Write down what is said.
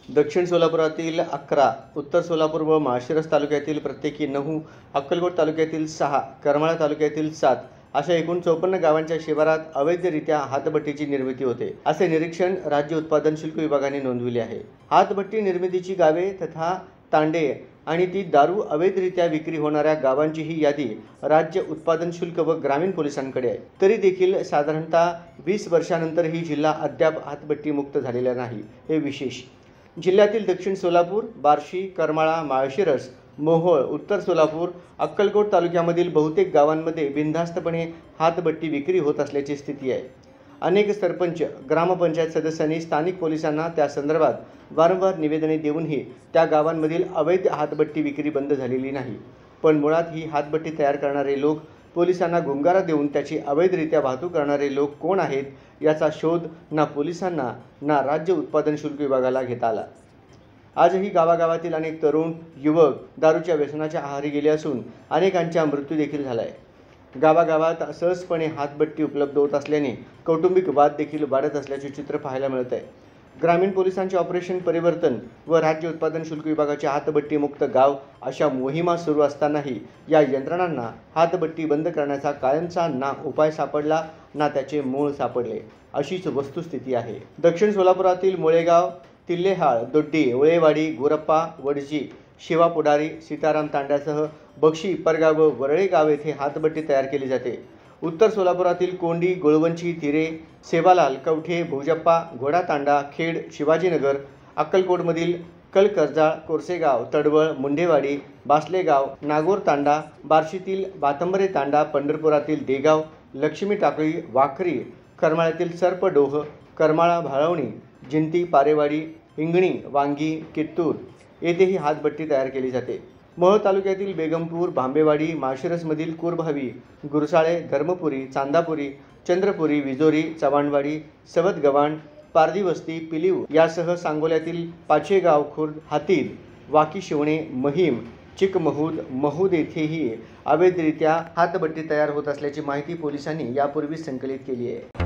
दक्षिण सोलापुरातील 11, उत्तर सोलापूर व माळशिरस तालुक्यातील प्रत्येकी 9, अक्कलकोट तालुक्यातील 6, करमाळा तालुक्यातील 7 अशा एकूण 54 गावांच्या शिवारात अवैधरित्या हातभट्टीची निर्मिती होते, असे निरीक्षण राज्य उत्पादन शुल्क विभागाने नोंदविले आहे। हातभट्टी निर्मितीची गावे तथा तांडे आणि ती दारू अवैधरित्या विक्री होणाऱ्या गावांची ही यादी राज्य उत्पादन शुल्क व ग्रामीण पोलिसांकडे आहे। तरी देखील साधारणतः 20 वर्षांनंतर ही जिल्हा अद्याप हातभट्टी मुक्त झालेला नाही, हे विशेष। जिल्ह्यातील दक्षिण सोलापूर, बार्शी, करमाळा, माळशिरस, मोहोळ, उत्तर सोलापूर, अक्कलकोट तालुक्यामधील बहुतेक गावांमध्ये बिनधास्तपणे हातभट्टी विक्री होत असल्याची स्थिती आहे। अनेक सरपंच, ग्रामपंचायत सदस्यांनी स्थानिक पोलिसांना त्या संदर्भात वारंवार निवेदने देऊनही त्या गावांमधील अवैध हातभट्टी विक्री बंद झालेली नाही। पण मुळात ही हातभट्टी तयार करणारे लोक, पोलिसांना गुंगारा देऊन त्याची अवैधरित्या वाहतूक करणारे लोक कोण आहेत याचा शोध ना पोलिसांना ना राज्य उत्पादन शुल्क विभागाला घेता आला। आजही गावागावातील अनेक तरुण युवक दारूच्या व्यसनाच्या आहारी गेले असून अनेकांचा मृत्यू देखील झाला आहे। गावागावात सहजपणे हातभट्टी उपलब्ध होत असल्याने कौटुंबिक वाद देखील वाढत असल्याचे चित्र पाहायला मिळत आहे। ग्रामीण पोलिसांचे ऑपरेशन परिवर्तन व राज्य उत्पादन शुल्क विभागाचे हातभट्टी मुक्त गाव अशा मोहिमा सुरू असतानाही या यंत्रणांना हातभट्टी बंद करण्याचा कायमचा ना उपाय सापडला ना त्याचे मूळ सापडले, अशीच वस्तुस्थिती आहे। दक्षिण सोलापुरातील मुळेगाव, तिल्लेहाळ, दोड्डी, ओळेवाडी, गोरप्पा, वडजी, शिवा पुढारी, सीताराम तांड्यासह बक्षी, परगाव व वरळे गाव येथे हातभट्टी तयार केली जाते। उत्तर सोलापुरातील कोंडी, गुळवंची, तिरे, सेवालाल, कवठे, भोजप्पा, घोडातांडा, खेड, शिवाजीनगर, अक्कलकोटमधील कलकर्जाळ, कोरसेगाव, तडवळ, मुंडेवाडी, बासलेगाव, नागोर तांडा, बार्शीतील बातंबरे तांडा, पंढरपुरातील देगाव, लक्ष्मी टाकळी, वाखरी, करमाळ्यातील सर्पडोह, करमाळा, भाळवणी, जिंती, पारेवाडी, हिंगणी, वांगी, कित्तूर येथेही हातभट्टी तयार केली जाते। मोहोळ तालुक्यातील बेगमपूर, भांबेवाडी, माळशिरसमधील कुरभावी, गुरसाळे, धर्मपुरी, चांदापुरी, चंद्रपुरी, विजोरी, चव्हाणवाडी, सवतगव्हाण, पारदीवस्ती, पिलीव यासह सांगोल्यातील पाचेगाव, खुर्द, हातीद, वाकी, शिवणे, महिम, चिकमहूद, महूद येथेही अवैधरित्या हातभट्टी तयार होत असल्याची माहिती पोलिसांनी यापूर्वी संकलित केली आहे।